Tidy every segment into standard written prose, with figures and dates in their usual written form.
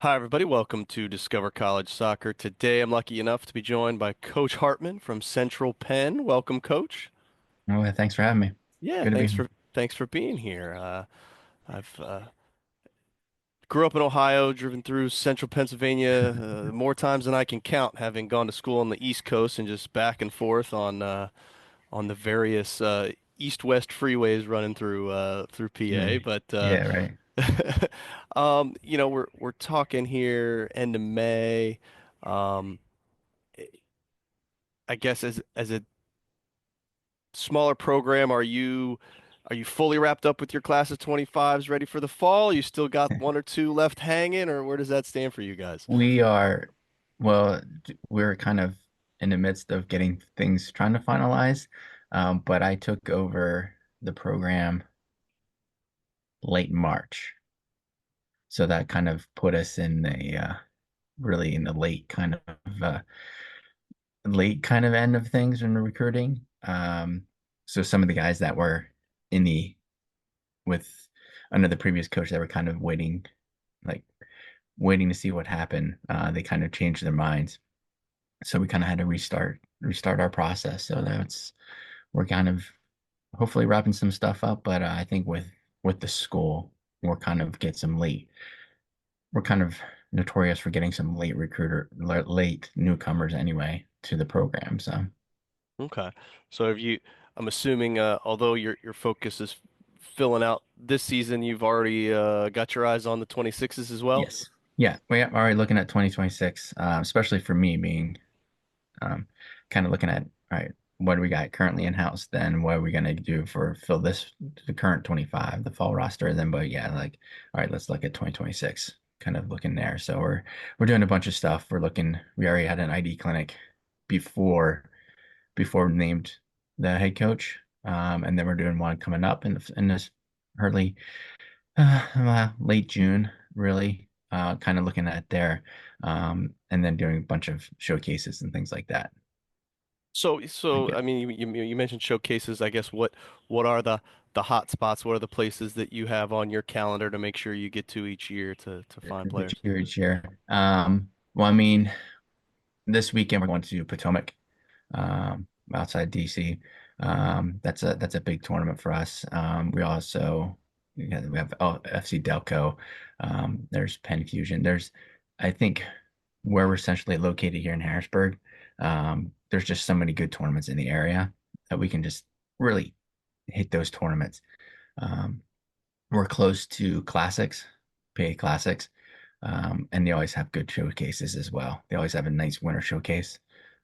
Hi, everybody. Welcome to Discover College Soccer. Today, I'm lucky enough to be joined by Coach Hartman from Central Penn. Welcome, Coach. Oh, yeah, thanks for having me. Yeah, Good to be thanks here. for being here. I've grew up in Ohio, driven through Central Pennsylvania more times than I can count, having gone to school on the East Coast and just back and forth on the various east-west freeways running through PA. Yeah, But yeah, right. we're talking here end of May. Um, I guess as a smaller program, are you fully wrapped up with your class of 25s ready for the fall? You still got one or two left hanging, or where does that stand for you guys? We are, well, we're kind of in the midst of getting things trying to finalize. But I took over the program late March. So that kind of put us in really in the late kind of end of things in the recruiting. So some of the guys that were in the, with under the previous coach that were kind of like waiting to see what happened. They kind of changed their minds, so we kind of had to restart our process. So we're kind of hopefully wrapping some stuff up. But I think with the school, we're kind of notorious for getting some late newcomers anyway to the program. So Okay. So I'm assuming, although your focus is filling out this season, you've already got your eyes on the 26s as well? yes, yeah, we're already looking at 2026, especially for me being Um, kind of looking at, all right, what do we got currently in house? Then what are we going to do for fill the current 25, the fall roster? Then, but yeah, like, all right, let's look at 2026, kind of looking there. So we're doing a bunch of stuff. We already had an ID clinic before before we named the head coach. And then we're doing one coming up in this early, late June, really, kind of looking at there, and then doing a bunch of showcases and things like that. So I mean, you mentioned showcases. I guess what are the hot spots? What are the places that you have on your calendar to make sure you get to each year to find players? Each year. Well, I mean, this weekend we're going to Potomac, outside DC. That's a big tournament for us. We have FC Delco. There's Penn Fusion. I think, where we're essentially located here in Harrisburg. There's just so many good tournaments in the area that we can just really hit those tournaments. Um, we're close to classics, PA classics, and they always have good showcases as well. They always have a nice winter showcase,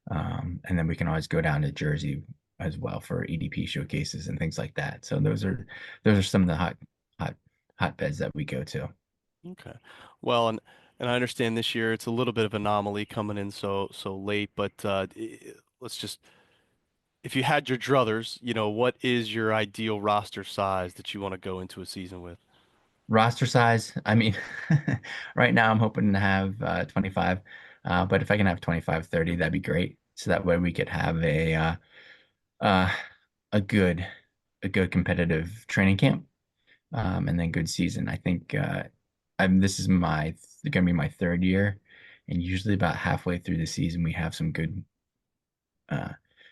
and then we can always go down to Jersey as well for EDP showcases and things like that. So those are some of the hot hotbeds that we go to. Okay. Well, and I understand this year it's a little bit of anomaly coming in so late, but let's just if you had your druthers, what is your ideal roster size that you want to go into a season with? Roster size, I mean, right now I'm hoping to have 25, but if I can have 25, 30, that'd be great. So that way we could have uh, a good a good competitive training camp, and then good season. I think this is my gonna be my third year, and usually about halfway through the season we have some uh,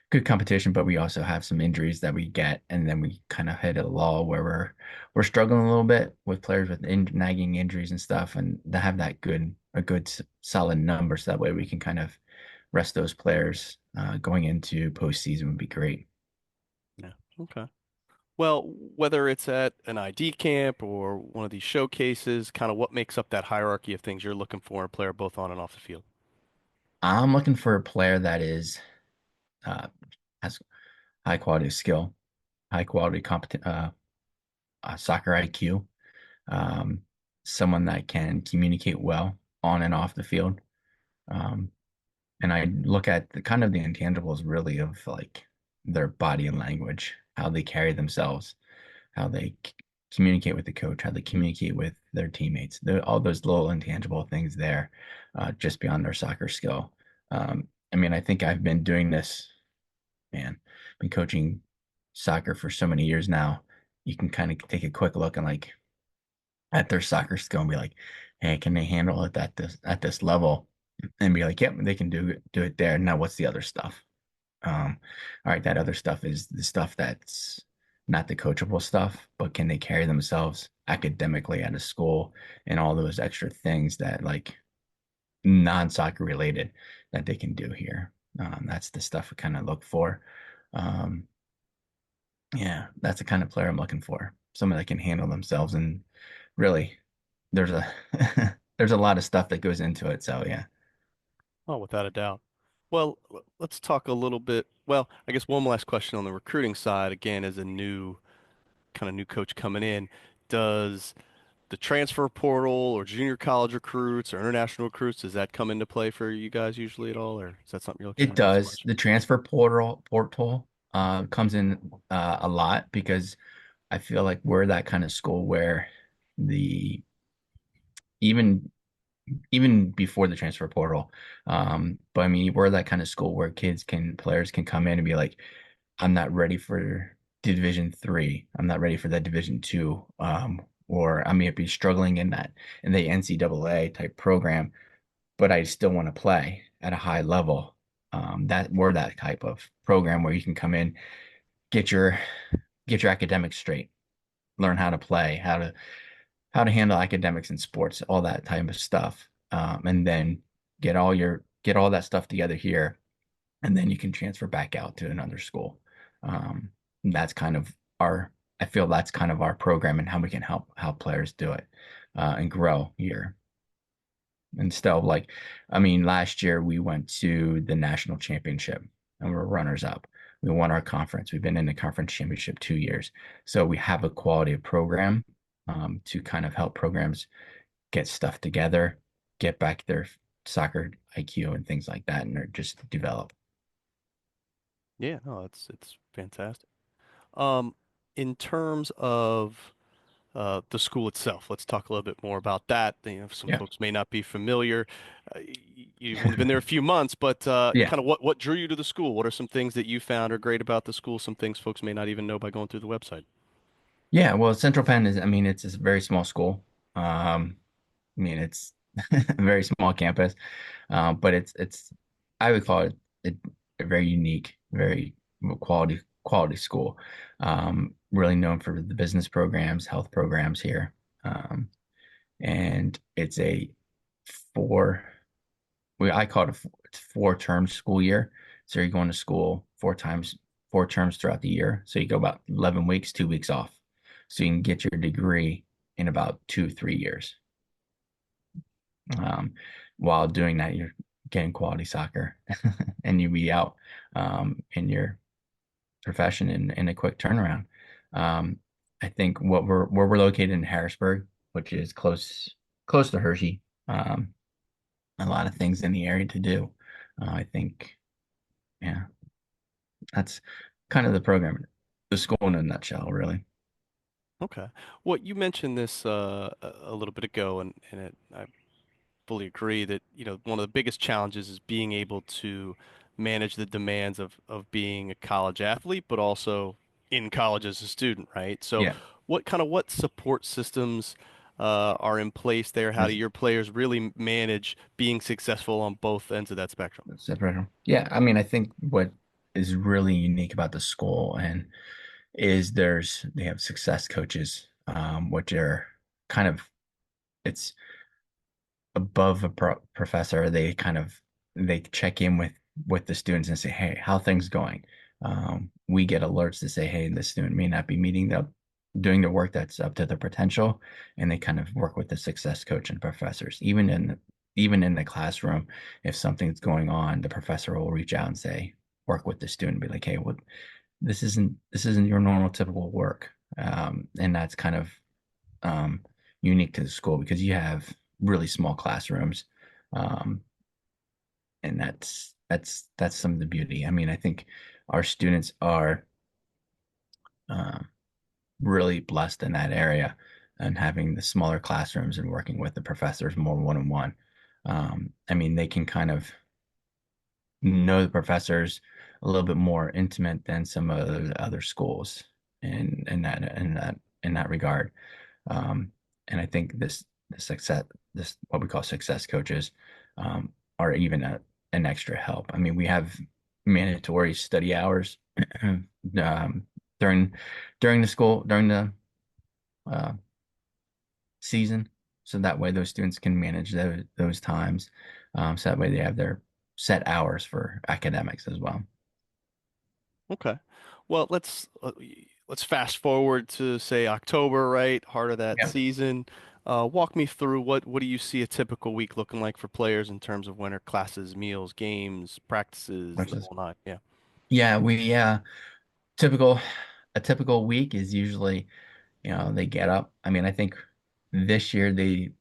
good competition, but we also have some injuries that we get, and then we kind of hit a lull where we're struggling a little bit with players with nagging injuries and stuff, and to have a good solid number, so that way we can kind of rest those players going into postseason would be great. Yeah. Okay. Well, whether it's at an ID camp or one of these showcases, kind of what makes up that hierarchy of things you're looking for in a player both on and off the field? I'm looking for a player that is uh, has high quality skill, high quality competent soccer IQ, um, someone that can communicate well on and off the field. Um, and I look at the kind of the intangibles really of like their body and language, how they carry themselves, how they communicate with the coach, how they communicate with their teammates, all those little intangible things there, just beyond their soccer skill. I mean, I think I've been doing this, man, been coaching soccer for so many years now. You can kind of take a quick look and like at their soccer skill and be like, hey, can they handle it at this level? And be like, yep, they can do it there. Now, what's the other stuff? All right, that other stuff is the stuff that's not the coachable stuff, but can they carry themselves academically at a school and all those extra things that like non-soccer related that they can do here. That's the stuff we kind of look for. Um, yeah, that's the kind of player I'm looking for. Someone that can handle themselves and really there's a there's a lot of stuff that goes into it. So yeah. Oh, without a doubt. Well, let's talk a little bit. Well, I guess one last question on the recruiting side. Again, as a new kind of new coach coming in, does the transfer portal or junior college recruits or international recruits, does that come into play for you guys usually at all, or is that something you're looking It at as far does. as? The transfer portal comes in a lot because I feel like we're that kind of school where the even even before the transfer portal, but I mean we're that kind of school where players can come in and be like, I'm not ready for Division three. I'm not ready for that Division two. Or I may be struggling in the NCAA type program, but I still want to play at a high level. That we're that type of program where you can come in, get your get your academics straight, learn how to play, how to handle academics and sports, all that type of stuff, and then get all that stuff together here, and then you can transfer back out to another school. Um, that's kind of our I feel that's kind of our program and how we can help players do it and grow here. Instead of like, I mean, last year we went to the national championship and we were runners up. We won our conference. We've been in the conference championship 2 years. So we have a quality of program to kind of help programs get stuff together, get back their soccer IQ and things like that, and they're just develop. Yeah, no, it's fantastic. Um, in terms of the school itself, let's talk a little bit more about that. You know, some Yeah. folks may not be familiar. You've only been there a few months, but Yeah. kind of what drew you to the school? What are some things that you found are great about the school? Some things folks may not even know by going through the website. Yeah. Well, Central Penn is, I mean, it's a very small school. I mean, it's a very small campus, but I would call it a very unique, very quality school. Really known for the business programs, health programs here, and it's a four. I call it it's 4 term school year. So you're going to school 4 terms throughout the year. So you go about 11 weeks, 2 weeks off. So you can get your degree in about 2, 3 years. Um, while doing that, you're getting quality soccer and you be out in your profession in a quick turnaround. Um, I think where we're located in Harrisburg, which is close to Hershey. A lot of things in the area to do. I think, yeah, that's kind of the program, the school in a nutshell, really. Okay. Well, you mentioned this a little bit ago, and I fully agree that, you know, one of the biggest challenges is being able to manage the demands of being a college athlete, but also in college as a student, right? So, Yeah, what support systems are in place there? How do that's your players really manage being successful on both ends of that spectrum? that's right. Yeah, I mean, I think what is really unique about the school and is they have success coaches, which are kind of it's above a professor. They check in with the students and say, hey, how things going? We get alerts to say, hey, the student may not be doing the work that's up to their potential, and they kind of work with the success coach and professors. Even in the classroom, if something's going on, the professor will reach out and say, work with the student, be like, hey, well, this isn't your normal typical work, and that's kind of um, unique to the school because you have really small classrooms, um, and that's some of the beauty. I mean, I think our students are um, really blessed in that area and having the smaller classrooms and working with the professors more one-on-one. I mean, they can kind of know the professors a little bit more intimate than some of the other schools in that regard. Um, and I think this success this what we call success coaches, are even an extra help. I mean, we have mandatory study hours um, during during the uh, season, so that way those students can manage those times. So that way they have their set hours for academics as well. Okay. Well, let's fast forward to say October, right? Heart of that Yeah. season. Walk me through what do you see a typical week looking like for players in terms of winter classes, meals, games, practices, Which the is whole nine. Yeah. yeah, we typical a typical week is usually, they get up. I mean, I think this year they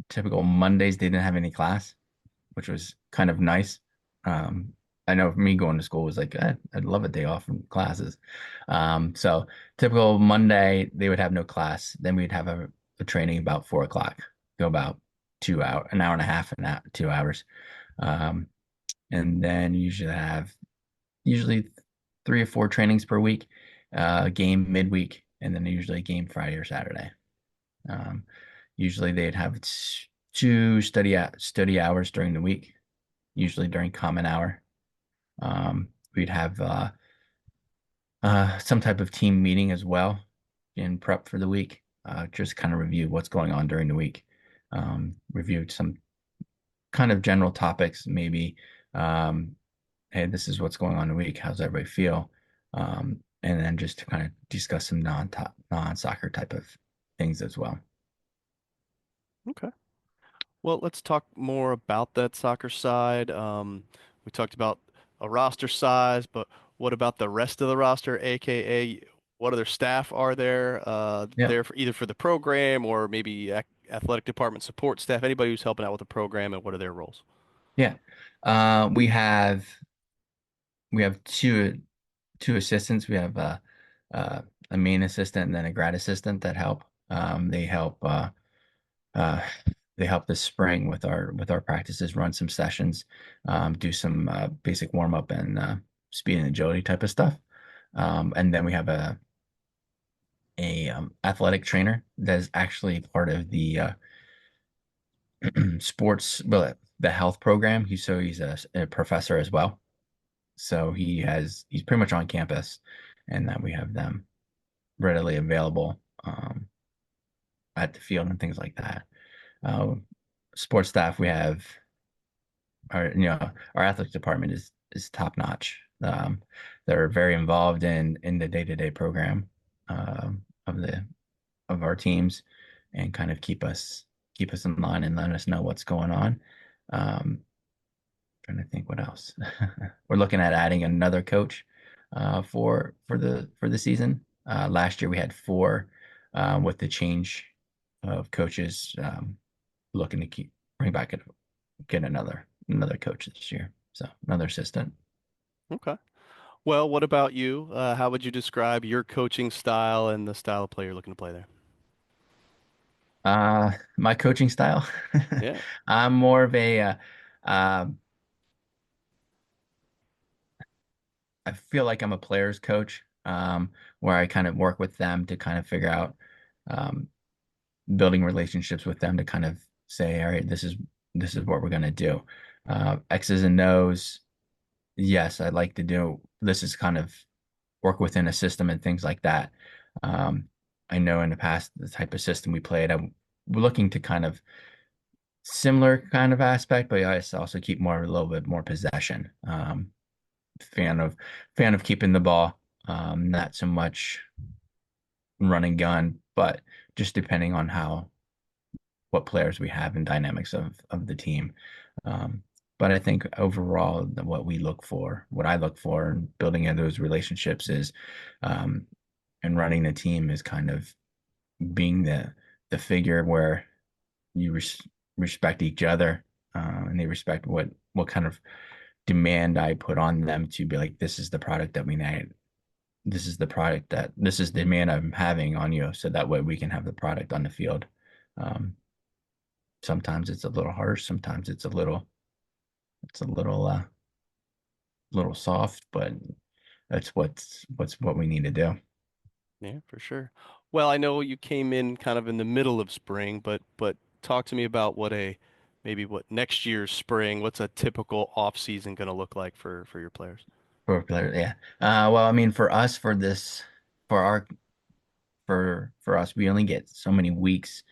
typical Mondays they didn't have any class, which was kind of nice. Um, I know for me going to school was like, I'd love a day off from classes. So typical Monday they would have no class. Then we'd have a training about 4 o'clock, go about 2 hour, an hour and a half, and 2 hours. Um, and then usually 3 or 4 trainings per week, game midweek, and then usually a game Friday or Saturday. Um, Usually they'd have two study hours during the week, usually during common hour. We'd have some type of team meeting as well in prep for the week, just kind of review what's going on during the week. Reviewed some kind of general topics, maybe, um, hey, this is what's going on in the week. How's everybody feel? And then just to kind of discuss some non-soccer type of things as well. Okay. Well, let's talk more about that soccer side. We talked about a roster size, but what about the rest of the roster, aka what other staff are there Yeah, there for either for the program or maybe athletic department support staff, anybody who's helping out with the program and what are their roles? yeah. We have two assistants. We have uh, a main assistant and then a grad assistant that help. Uh, they help this spring with our practices, run some sessions, do some basic warm up and speed and agility type of stuff. And then we have a athletic trainer that is actually part of the sports, well, the health program. He's a professor as well. So he's pretty much on campus, and that we have them readily available at the field and things like that. Uh, Sports staff, we have our athletic department is top notch. They're very involved in the day-to-day program of the of our teams and kind of keep us in line and let us know what's going on. Um, Trying to think what else. We're looking at adding another coach for the season. Last year we had four. With the change of coaches, looking to keep bring back get another coach this year. So another assistant. Okay. Well, what about you? How would you describe your coaching style and the style of play you're looking to play there? My coaching style. Yeah. I'm more of a uh, I feel like I'm a player's coach, where I kind of work with them to kind of figure out um, building relationships with them to kind of say, all right, this is what we're gonna do. X's and O's. Yes, I'd like to do. This is kind of work within a system and things like that. Um, I know in the past the type of system we played, we're looking to kind of similar kind of aspect, but I also keep more a little bit more possession. Fan of fan of keeping the ball, not so much run and gun, but just depending on how what players we have and dynamics of the team. Um, but I think overall, what I look for in building in those relationships is, um, and running the team is kind of being the figure where you respect each other, and they respect what kind of demand I put on them to be like, this is the product that we need. This is the demand I'm having on you, so that way we can have the product on the field. Um, Sometimes it's a little harsh, sometimes it's a little soft, but that's what we need to do. Yeah, for sure. Well, I know you came in kind of in the middle of spring, but talk to me about maybe what next year's spring, what's a typical off season going to look like for your players? For player, yeah. Well, I mean, for us, for our, for us, we only get so many weeks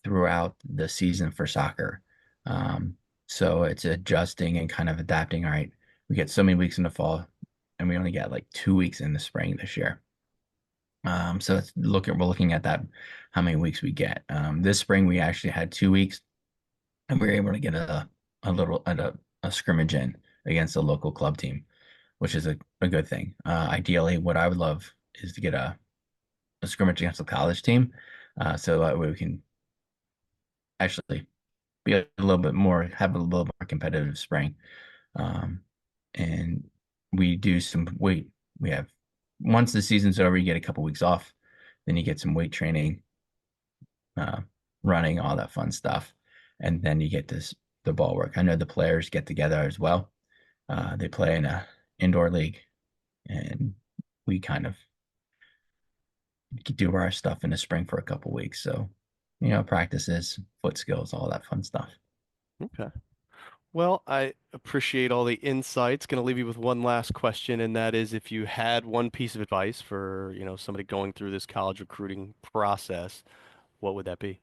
throughout the season for soccer. Um, so it's adjusting and kind of adapting. All right, we get so many weeks in the fall, and we only get like 2 weeks in the spring this year. So we're looking at that, how many weeks we get. This spring we actually had 2 weeks, and we were able to get a scrimmage in against a local club team, which is a good thing. Ideally, what I would love is to get a scrimmage against a college team, so that way we can actually be a little bit more, have a little more competitive spring. Um, and we do some weight. We have Once the season's over, you get a couple weeks off, then you get some weight training, uh, running, all that fun stuff, and then you get the ball work. I know the players get together as well. They play in a indoor league, and we kind of do our stuff in the spring for a couple weeks. So, practices, foot skills, all that fun stuff. Okay. Well, I appreciate all the insights. Going to leave you with one last question, and that is if you had one piece of advice for, somebody going through this college recruiting process, what would that be?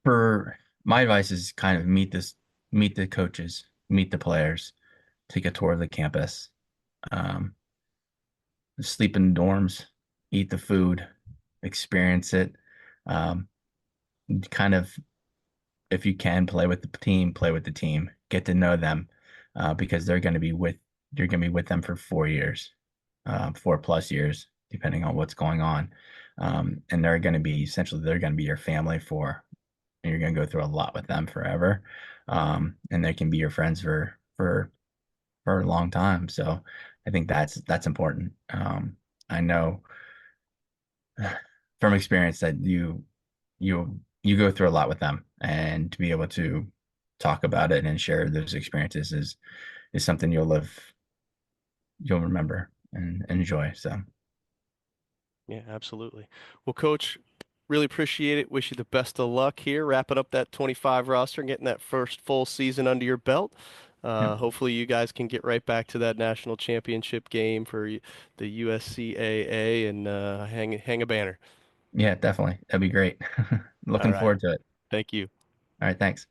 For my advice is kind of meet the coaches, meet the players, take a tour of the campus, um, sleep in dorms, eat the food, experience it. Um, Kind of, if you can, play with the team, get to know them, because you're going to be with them for 4 years, 4+ years, depending on what's going on. And they're going to be your family and you're going to go through a lot with them forever. And they can be your friends for a long time. So I think that's important. I know from experience that you go through a lot with them, and to be able to talk about it and share those experiences is something you'll remember and enjoy. So Yeah, absolutely. Well, Coach, really appreciate it. Wish you the best of luck here, wrapping up that 25 roster and getting that first full season under your belt. yep. Hopefully, you guys can get right back to that national championship game for the USCAA and hang a banner. Yeah, definitely. That'd be great. All Looking right. forward to it. Thank you. All right, thanks.